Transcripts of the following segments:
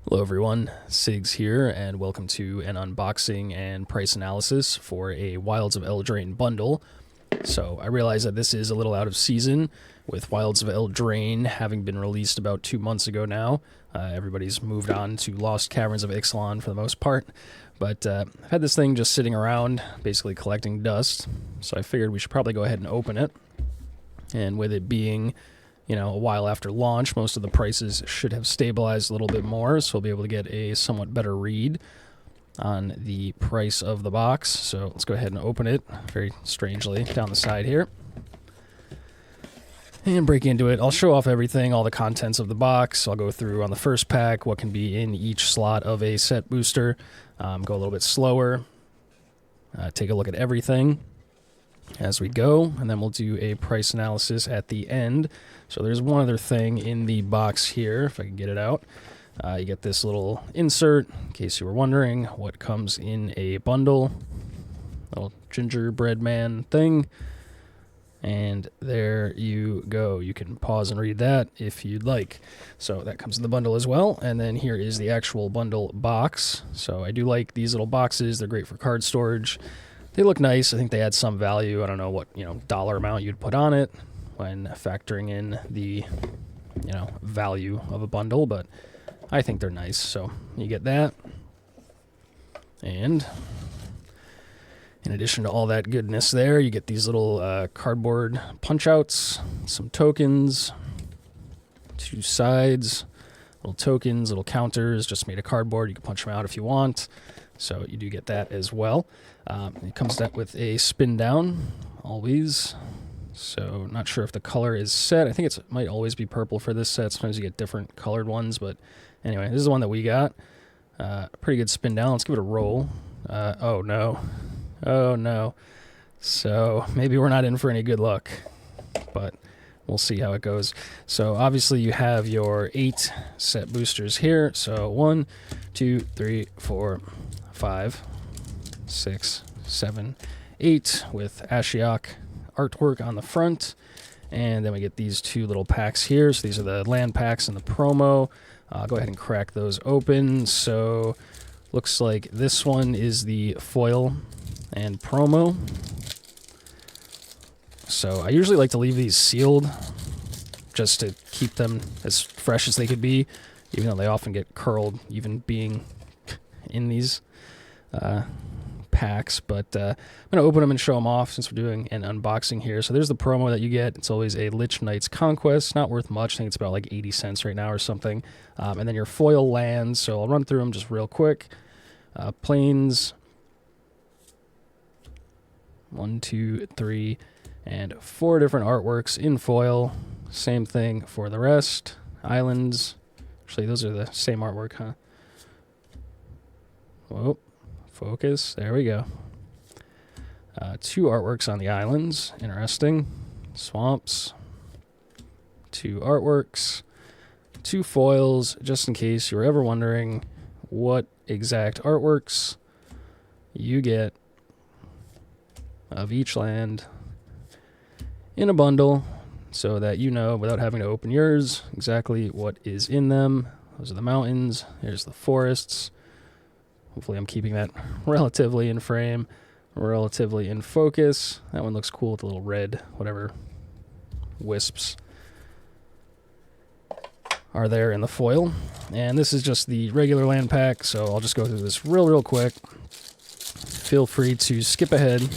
Hello everyone, Sigs here, and welcome to an unboxing and price analysis for a Wilds of Eldraine bundle. So I realize that this is a little out of season, with Wilds of Eldraine having been released about 2 months ago now. Everybody's moved on to Lost Caverns of Ixalan for the most part, but I've had this thing just sitting around, basically collecting dust, so I figured we should probably go ahead and open it. And with it being a while after launch, most of the prices should have stabilized a little bit more, so we'll be able to get a somewhat better read on the price of the box. So let's go ahead and open it very strangely down the side here and break into it. I'll show off everything, all the contents of the box. I'll go through on the first pack what can be in each slot of a set booster, go a little bit slower, take a look at everything as we go, and then we'll do a price analysis at the end. So there's one other thing in the box here, if I can get it out. You get this little insert, in case you were wondering what comes in a bundle. Little gingerbread man thing. And there you go. You can pause and read that if you'd like. So that comes in the bundle as well. And then here is the actual bundle box. So I do like these little boxes. They're great for card storage. They look nice. I think they add some value. I don't know what, dollar amount you'd put on it when factoring in the, value of a bundle, but I think they're nice. So you get that. And in addition to all that goodness there, you get these little cardboard punch-outs, some tokens, 2 sides, little tokens, little counters, just made of cardboard. You can punch them out if you want. So you do get that as well. It comes with a spin down, always. So not sure if the color is set. I think it might always be purple for this set. Sometimes you get different colored ones, but anyway, this is the one that we got. Pretty good spin down. Let's give it a roll. Oh no. Oh no. So maybe we're not in for any good luck, but we'll see how it goes. So obviously you have your 8 set boosters here. So 1, 2, 3, 4, 5, 6, 7, 8 with Ashiok artwork on the front. And then we get these 2 little packs here. So these are the land packs and the promo. I'll go ahead and crack those open. So looks like this one is the foil and promo. So I usually like to leave these sealed just to keep them as fresh as they could be, even though they often get curled, even being in these packs. But I'm going to open them and show them off since we're doing an unboxing here. So there's the promo that you get. It's always a Lich Knight's Conquest. Not worth much. I think it's about like 80 cents right now or something. And then your foil lands. So I'll run through them just real quick. Plains. 1, 2, 3, and 4 different artworks in foil. Same thing for the rest. Islands. Actually, those are the same artwork, huh? Whoa. Focus. There we go. 2 artworks on the islands. Interesting. Swamps. 2 artworks. 2 foils, just in case you were ever wondering what exact artworks you get of each land in a bundle, so that you know, without having to open yours, exactly what is in them. Those are the mountains. Here's the forests. Hopefully I'm keeping that relatively in frame, relatively in focus. That one looks cool with the little red, whatever wisps are there in the foil. And this is just the regular land pack, so I'll just go through this real quick. Feel free to skip ahead,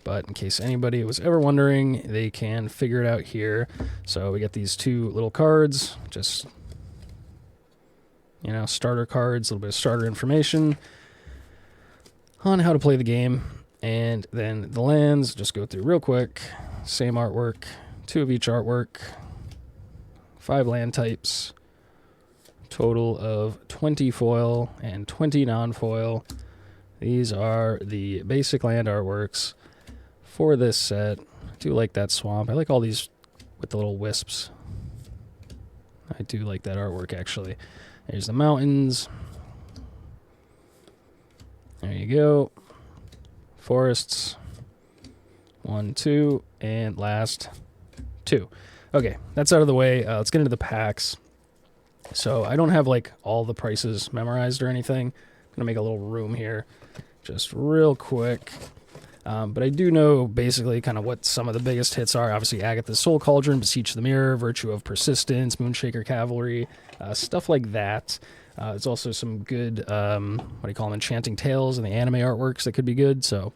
but in case anybody was ever wondering, they can figure it out here. So we get these 2 little cards, just starter cards, a little bit of starter information on how to play the game. And then the lands, just go through real quick. Same artwork, 2 of each artwork, 5 land types, total of 20 foil and 20 non-foil. These are the basic land artworks for this set. I do like that swamp. I like all these with the little wisps. I do like that artwork, actually. There's the mountains. There you go. Forests. 1, 2, and last 2. Okay, that's out of the way. Let's get into the packs. So I don't have like all the prices memorized or anything. I'm gonna make a little room here just real quick. But I do know basically kind of what some of the biggest hits are. Obviously Agatha's Soul Cauldron, Beseech the Mirror, Virtue of Persistence, Moonshaker Cavalry, stuff like that. There's also some good, what do you call them, Enchanting Tales and the anime artworks that could be good, so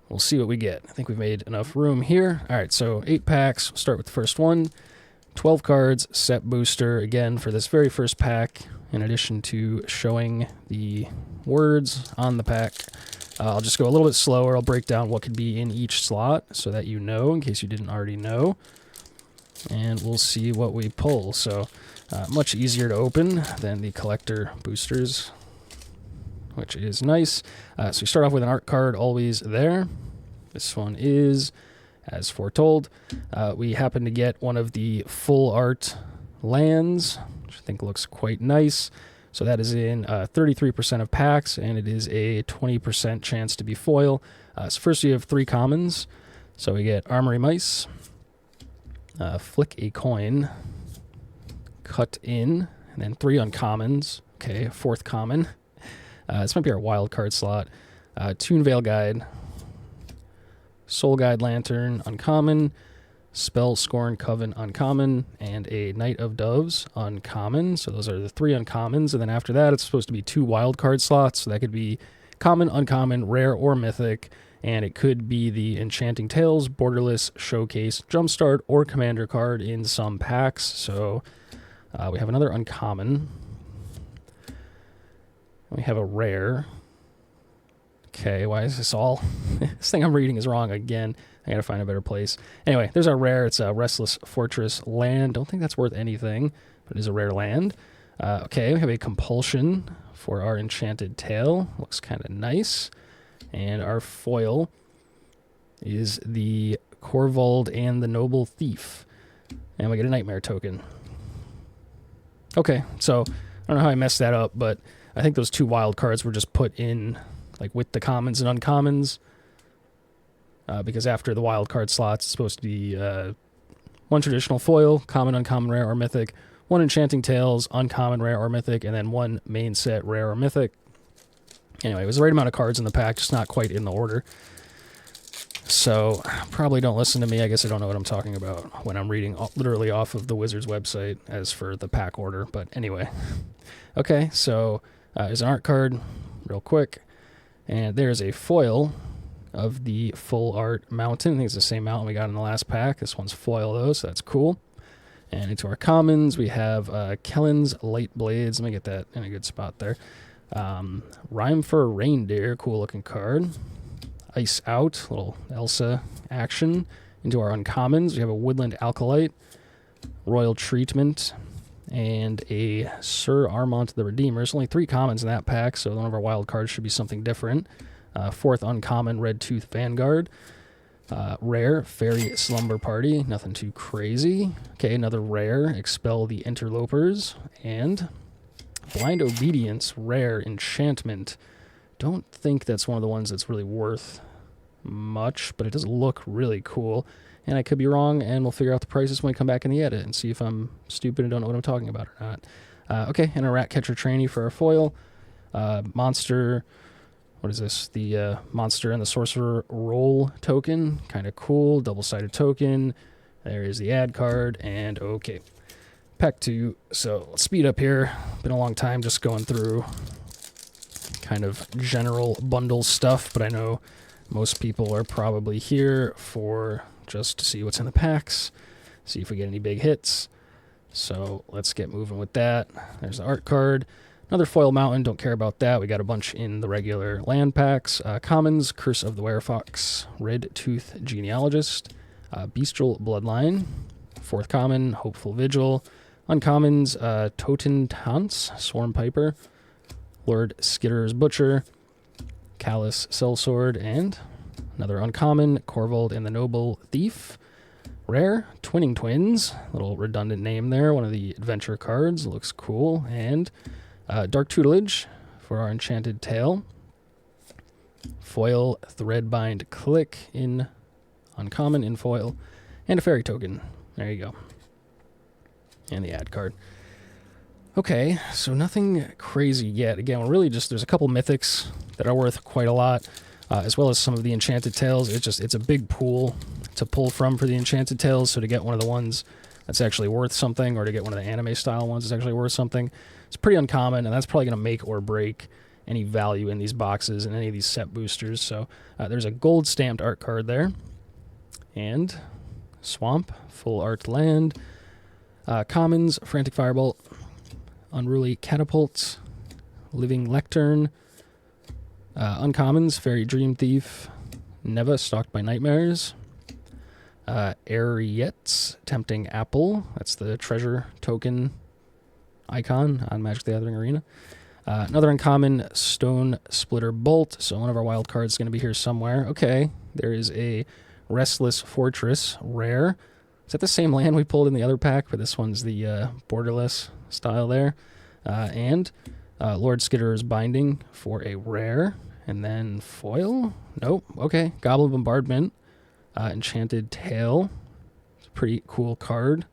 we'll see what we get. I think we've made enough room here. All right, so 8 packs. We'll start with the first one. 12 cards, set booster, again, for this very first pack, in addition to showing the words on the pack. I'll just go a little bit slower. I'll break down what could be in each slot so that you know, in case you didn't already know. And we'll see what we pull. So, much easier to open than the collector boosters, which is nice. So we start off with an art card, always there. This one is, as foretold. We happen to get one of the full art lands, which I think looks quite nice. So that is in 33% of packs, and it is a 20% chance to be foil. So first you have 3 commons. So we get Armory Mice, Flick a Coin, Cut In, and then 3 uncommons. Okay, a 4th common. This might be our wild card slot. Toon Veil Guide, Soul Guide Lantern, uncommon, Spell Scorn Coven, uncommon, and a Knight of Doves, uncommon. So those are the 3 uncommons, and then after that it's supposed to be 2 wild card slots, so that could be common, uncommon, rare, or mythic, and it could be the Enchanting Tales, Borderless, Showcase, Jumpstart, or Commander card in some packs. So we have another uncommon. We have a rare. Okay, why is this all... this thing I'm reading is wrong again. I gotta find a better place. Anyway, there's our rare. It's a Restless Fortress land. Don't think that's worth anything, but it is a rare land. Okay, we have a Compulsion for our Enchanted Tale. Looks kind of nice. And our foil is the Corvold and the Noble Thief. And we get a Nightmare token. Okay, so I don't know how I messed that up, but I think those 2 wild cards were just put in like with the commons and uncommons. Because after the wild card slots, it's supposed to be 1 traditional foil, common, uncommon, rare, or mythic, 1 Enchanting Tales, uncommon, rare, or mythic, and then 1 main set, rare, or mythic. Anyway, it was the right amount of cards in the pack, just not quite in the order. So, probably don't listen to me. I guess I don't know what I'm talking about when I'm reading literally off of the Wizards website as for the pack order. But anyway. Okay, so there's an art card, real quick. And there's a foil of the full art mountain. I think it's the same mountain we got in the last pack. This one's foil though, so that's cool. And into our commons, we have Kellen's Light Blades. Let me get that in a good spot there. Rhyme for a Reindeer, cool looking card. Ice Out, little Elsa action. Into our uncommons, we have a Woodland Alkalite, Royal Treatment, and a Sir Armont the Redeemer. There's only 3 commons in that pack, so one of our wild cards should be something different. 4th uncommon, Red Tooth Vanguard. Rare, Fairy Slumber Party. Nothing too crazy. Okay, another rare, Expel the Interlopers. And Blind Obedience, rare, Enchantment. Don't think that's one of the ones that's really worth much, but it does look really cool. And I could be wrong, and we'll figure out the prices when we come back in the edit and see if I'm stupid and don't know what I'm talking about or not. Okay, and a Ratcatcher Trainee for our foil. Monster... What is this? The Monster and the Sorcerer Roll token. Kind of cool. Double-sided token. There is the ad card. And okay. Pack 2. So let's speed up here. Been a long time just going through kind of general bundle stuff. But I know most people are probably here for just to see what's in the packs. See if we get any big hits. So let's get moving with that. There's the art card. Another foil mountain, don't care about that. We got a bunch in the regular land packs. Commons, Curse of the Werefox, Red Tooth Genealogist, Bestial Bloodline, 4th common, Hopeful Vigil, uncommons, Toten Tance, Swarm Piper, Lord Skitter's Butcher, Callous Sellsword, and another uncommon, Corvold and the Noble Thief. Rare, Twinning Twins, little redundant name there, one of the adventure cards, looks cool, and Dark Tutelage for our Enchanted Tale. Foil Threadbind Click in uncommon in foil. And a fairy token. There you go. and the add card. Okay, so nothing crazy yet. Again, we're really just, there's a couple mythics that are worth quite a lot, as well as some of the Enchanted Tales. It's a big pool to pull from for the Enchanted Tales, so to get one of the ones that's actually worth something, or to get one of the anime style ones that's actually worth something, it's pretty uncommon, and that's probably going to make or break any value in these boxes and any of these set boosters. So there's a gold stamped art card there, and Swamp, full art land, commons, Frantic Firebolt, Unruly Catapult, Living Lectern, uncommons, Fairy Dream Thief, Neva, Stalked by Nightmares, Ariette's Tempting Apple, that's the treasure token icon on Magic the Gathering Arena. Another uncommon, Stone Splitter Bolt, so one of our wild cards is going to be here somewhere. Okay, there is a Restless Fortress, rare. Is that the same land we pulled in the other pack, but this one's the borderless style there? And Lord Skitterer's Binding for a rare, and then foil? Nope, okay, Goblin Bombardment, Enchanted Tale. It's a pretty cool card.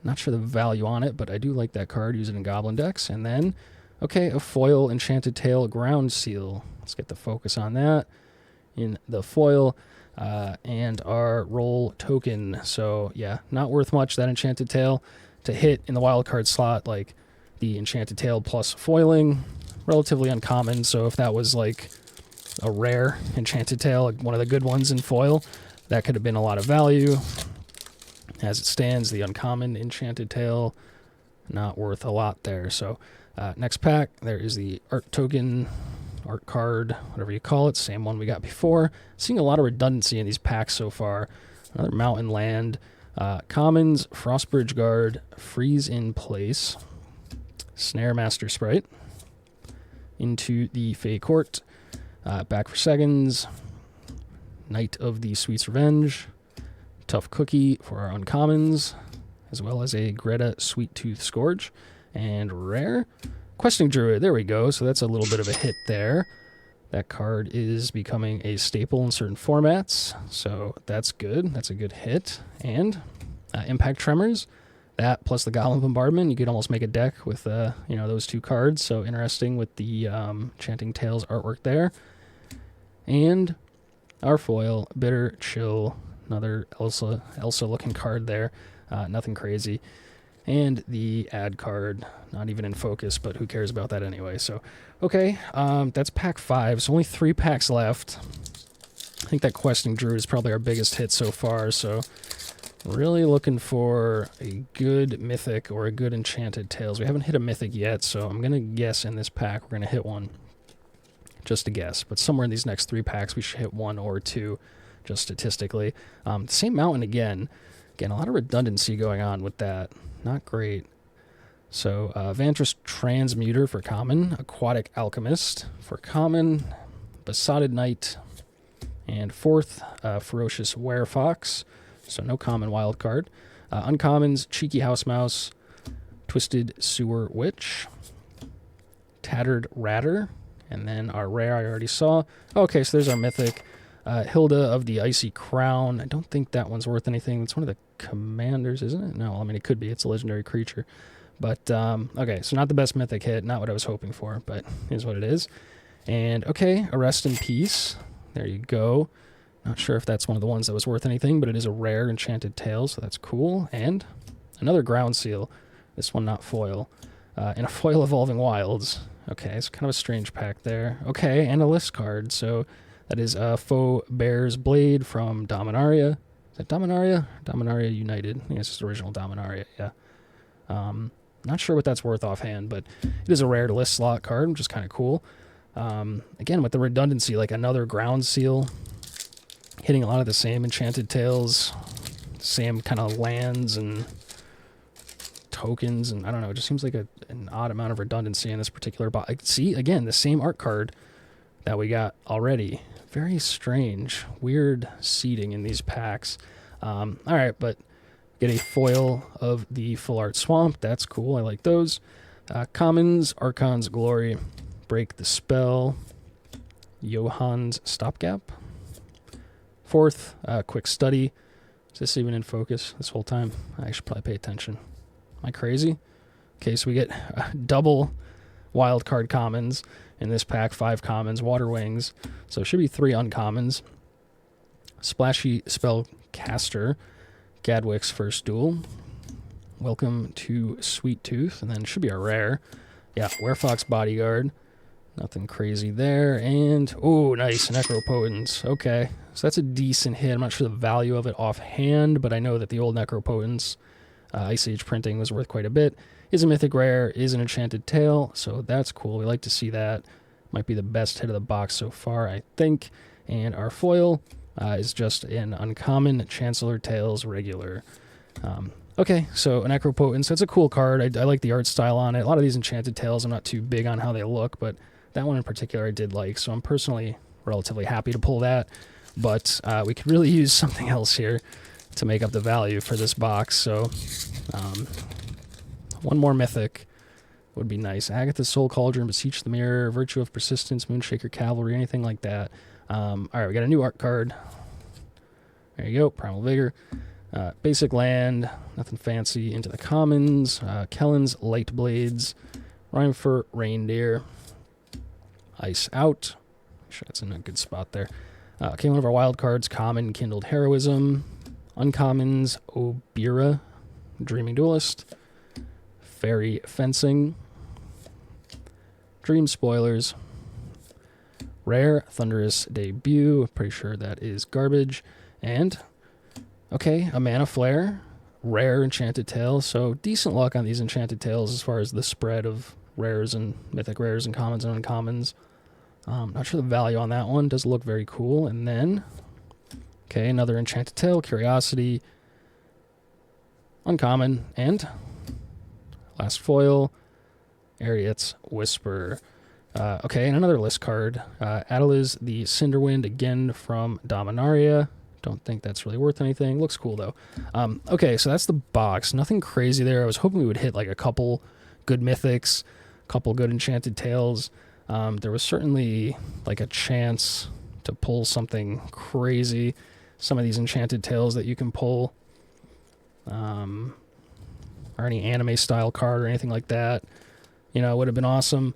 Not sure the value on it, but I do like that card. Use it in Goblin decks. And then, okay, a foil Enchanted Tale Ground Seal. Let's get the focus on that in the foil. And our roll token. So, yeah, not worth much, that Enchanted Tale. To hit in the wildcard slot, like the Enchanted Tale plus foiling, relatively uncommon. So if that was like a rare Enchanted Tale, like one of the good ones in foil, that could have been a lot of value. As it stands, the uncommon Enchanted Tale, not worth a lot there. So next pack, there is the art token, art card, whatever you call it, same one we got before. Seeing a lot of redundancy in these packs so far. Another mountain land, commons, Frostbridge Guard, Freeze in Place, Snare Master Sprite, into the Fey Court, back for seconds, Knight of the Sweet's Revenge, Tough Cookie for our uncommons, as well as a Greta Sweet Tooth Scourge, and rare, Questing Druid. There we go, so that's a little bit of a hit there. That card is becoming a staple in certain formats, so that's good. That's a good hit. And Impact Tremors, that plus the Goblin Bombardment, you could almost make a deck with those two cards. So interesting with the Enchanting Tales artwork there. And our foil, Bitter Chill, another Elsa looking card there. Nothing crazy. And the ad card, not even in focus, but who cares about that anyway. So, okay, that's pack 5. So only 3 packs left. I think that Questing Druid is probably our biggest hit so far. So really looking for a good Mythic or a good Enchanted Tales. We haven't hit a Mythic yet, so I'm going to guess in this pack we're going to hit one. Just a guess. But somewhere in these next 3 packs we should hit 1 or 2, just statistically. Same mountain again. Again, a lot of redundancy going on with that. Not great. So, Vantress Transmuter for common, Aquatic Alchemist for common, Besotted Knight, and 4th, Ferocious Werefox. So no common wild card. Uncommons, Cheeky House Mouse, Twisted Sewer Witch, Tattered Ratter, and then our rare I already saw. Okay, so there's our Mythic. Hilda of the Icy Crown. I don't think that one's worth anything. It's one of the commanders, isn't it? No, I mean, it could be. It's a legendary creature. But, okay, so not the best Mythic hit. Not what I was hoping for, but is what it is. And, okay, a Rest in Peace. There you go. Not sure if that's one of the ones that was worth anything, but it is a rare Enchanted Tale, so that's cool. And another Ground Seal. This one not foil. And a foil Evolving Wilds. Okay, it's kind of a strange pack there. Okay, and a list card, so that is Foe Bear's Blade from Dominaria. Is that Dominaria? Dominaria United. I think it's just original Dominaria, yeah. Not sure what that's worth offhand, but it is a rare to list slot card, which is kind of cool. Again, with the redundancy, like another Ground Seal, hitting a lot of the same Enchanted Tales, same kind of lands and tokens, and I don't know, it just seems like an odd amount of redundancy in this particular box. See, again, the same art card that we got already. Very strange, weird seeding in these packs. All right, but get a foil of the Full Art Swamp. That's cool. I like those. Commons, Archon's Glory, Break the Spell, Johann's Stopgap. 4th, Quick Study. Is this even in focus this whole time? I should probably pay attention. Am I crazy? Okay, so we get double wild card commons in this pack, 5 commons, Water Wings. So it should be 3 uncommons. Splashy Spellcaster, Gadwick's First Duel. Welcome to Sweet Tooth, and then should be a rare. Yeah, Werefox Bodyguard. Nothing crazy there. And, oh, nice, Necropotence. Okay, so that's a decent hit. I'm not sure the value of it offhand, but I know that the old Necropotence Ice Age printing was worth quite a bit. Is a mythic rare, is an Enchanted Tale, so that's cool. We like to see that. Might be the best hit of the box so far, I think. And our foil is just an uncommon Chancellor Tales regular. Okay, so an Necropotence, that's a cool card. I like the art style on it. A lot of these Enchanted Tales, I'm not too big on how they look, but that one in particular I did like, so I'm personally relatively happy to pull that. But we could really use something else here to make up the value for this box, so one more Mythic would be nice. Agatha's Soul Cauldron, Beseech the Mirror, Virtue of Persistence, Moonshaker Cavalry, anything like that. Alright, we got a new art card. There you go, Primal Vigor. Basic land, nothing fancy. Into the commons, Kellen's Light Blades, Rhyme Reindeer, Ice Out. Make sure that's in a good spot there. Okay, one of our wild cards, common, Kindled Heroism, uncommons, Obira, Dreaming Duelist, Fairy Fencing, Dream Spoilers, rare, Thunderous Debut, pretty sure that is garbage, and okay, a Mana Flare, rare Enchanted Tale, so decent luck on these Enchanted Tales as far as the spread of rares and mythic rares and commons and uncommons. Not sure the value on that one, does look very cool. And then, okay, another Enchanted Tale, Curiosity, uncommon, and last foil, Ariet's Whisper. Okay, and another list card, Adeliz the Cinderwind, again from Dominaria. Don't think that's really worth anything. Looks cool, though. Okay, so that's the box. Nothing crazy there. I was hoping we would hit like a couple good Mythics, a couple good Enchanted Tales. There was certainly like a chance to pull something crazy. Some of these Enchanted Tales that you can pull, or any anime style card or anything like that, you know, would have been awesome,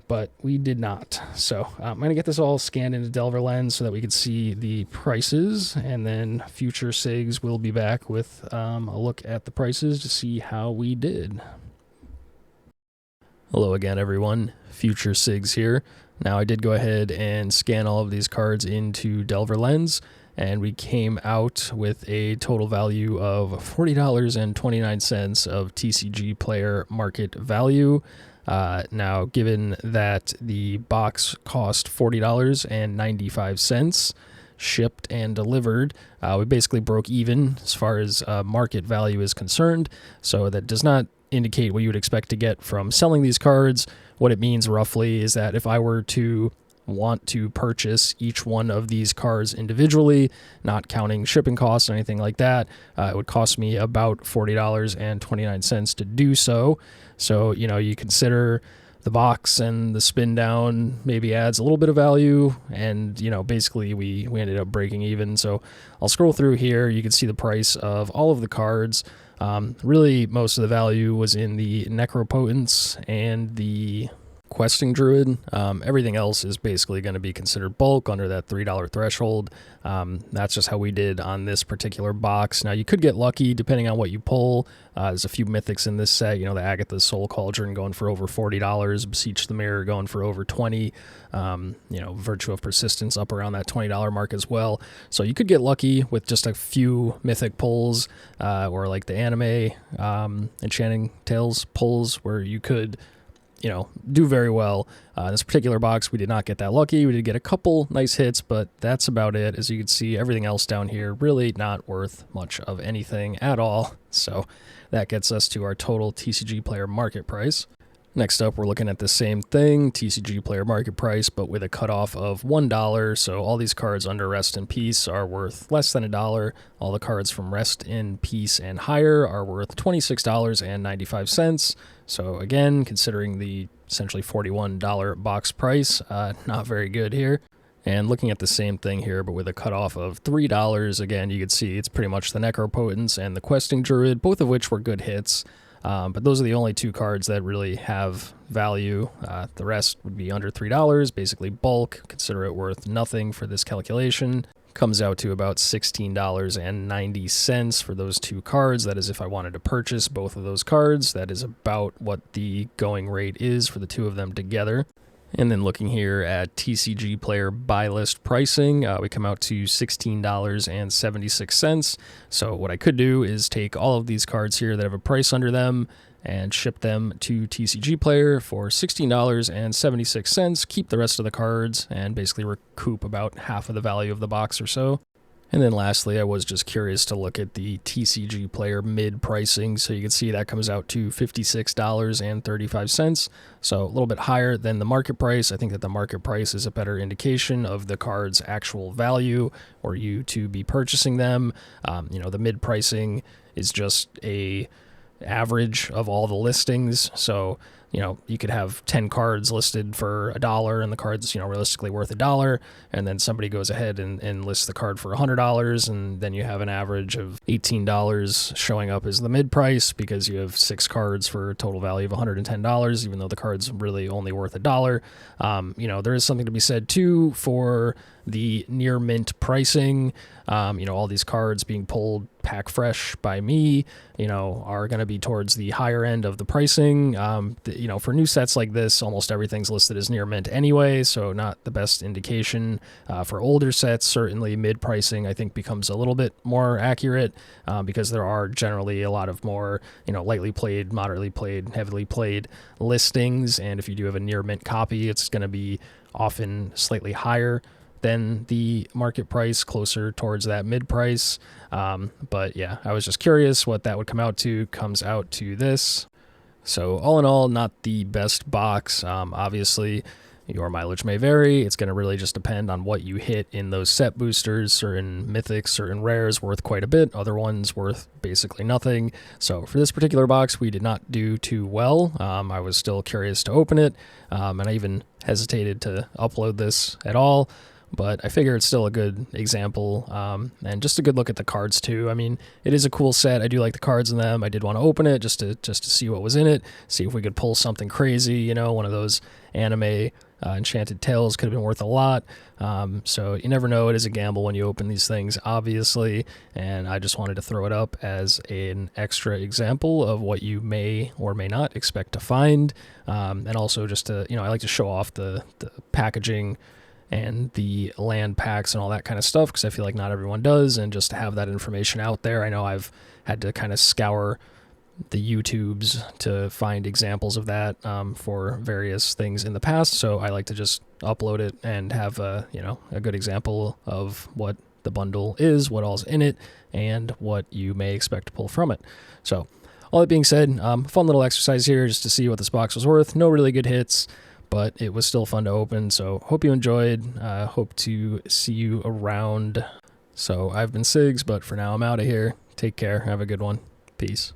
but we did not. So I'm going to get this all scanned into DelverLens so that we can see the prices, and then future SIGs will be back with a look at the prices to see how we did. Hello again, everyone. Future SIGs here. Now, I did go ahead and scan all of these cards into DelverLens, and we came out with a total value of $40.29 of TCGPlayer market value. Now, given that the box cost $40.95, shipped and delivered, we basically broke even as far as market value is concerned. So that does not indicate what you would expect to get from selling these cards. What it means roughly is that if I were to want to purchase each one of these cards individually, not counting shipping costs or anything like that, it would cost me about $40.29 to do so. So, you know, you consider the box and the spin down maybe adds a little bit of value, and, you know, basically we ended up breaking even. So I'll scroll through here. You can see the price of all of the cards. Really, most of the value was in the Necropotence and the Questing Druid. Everything else is basically going to be considered bulk under that $3 threshold. That's just how we did on this particular box. Now, you could get lucky depending on what you pull. There's a few Mythics in this set. You know, the Agatha's Soul Cauldron going for over $40, Beseech the Mirror going for over $20. You know, Virtue of Persistence up around that $20 mark as well. So you could get lucky with just a few Mythic pulls, or like the anime Enchanting Tales pulls, where you could, you know, do very well. In this particular box, we did not get that lucky. We did get a couple nice hits, but that's about it. As you can see, everything else down here really not worth much of anything at all. So that gets us to our total TCGPlayer market price. Next up, we're looking at the same thing, TCGPlayer market price, but with a cutoff of $1. So all these cards under Rest in Peace are worth less than $1. All the cards from Rest in Peace and higher are worth $26.95. So again, considering the essentially $41 box price, not very good here. And looking at the same thing here, but with a cutoff of $3, again, you can see it's pretty much the Necropotence and the Questing Druid, both of which were good hits. But those are the only 2 cards that really have value. The rest would be under $3, basically bulk. Consider it worth nothing for this calculation. Comes out to about $16.90 for those 2 cards. That is if I wanted to purchase both of those cards. That is about what the going rate is for the 2 of them together. And then looking here at TCGPlayer Buylist pricing, we come out to $16.76. So what I could do is take all of these cards here that have a price under them and ship them to TCGPlayer for $16.76, keep the rest of the cards, and basically recoup about half of the value of the box or so. And then lastly, I was just curious to look at the TCGPlayer mid pricing. So you can see that comes out to $56.35. So a little bit higher than the market price. I think that the market price is a better indication of the card's actual value or you to be purchasing them. The mid pricing is just a average of all the listings. So you could have 10 cards listed for $1 and the card's, realistically worth $1. And then somebody goes ahead and lists the card for $100. And then you have an average of $18 showing up as the mid price because you have 6 cards for a total value of $110, even though the card's really only worth $1. There is something to be said too for the near mint pricing. All these cards being pulled pack fresh by me, are going to be towards the higher end of the pricing. For new sets like this, almost everything's listed as near mint anyway, so not the best indication. For older sets, certainly mid pricing, I think, becomes a little bit more accurate because there are generally a lot of more, lightly played, moderately played, heavily played listings. And if you do have a near mint copy, it's going to be often slightly higher than the market price, closer towards that mid price. But yeah, I was just curious what that would come out to. Comes out to this. So all in all, not the best box. Obviously, your mileage may vary. It's going to really just depend on what you hit in those set boosters. Certain mythics, certain rares worth quite a bit. Other ones worth basically nothing. So for this particular box, we did not do too well. I was still curious to open it, and I even hesitated to upload this at all. But I figure it's still a good example, and just a good look at the cards too. I mean, it is a cool set. I do like the cards in them. I did want to open it just to see what was in it, see if we could pull something crazy. One of those anime Enchanted Tales could have been worth a lot. So you never know. It is a gamble when you open these things, obviously. And I just wanted to throw it up as an extra example of what you may or may not expect to find, and also just to I like to show off the packaging and the land packs and all that kind of stuff, because I feel like not everyone does, and just to have that information out there. I know I've had to kind of scour the YouTubes to find examples of that for various things in the past, so I like to just upload it and have a good example of what the bundle is, what all's in it, and what you may expect to pull from it. So all that being said, fun little exercise here just to see what this box was worth. No really good hits, but it was still fun to open, so hope you enjoyed. Hope to see you around. So I've been Sigs, but for now I'm out of here. Take care. Have a good one. Peace.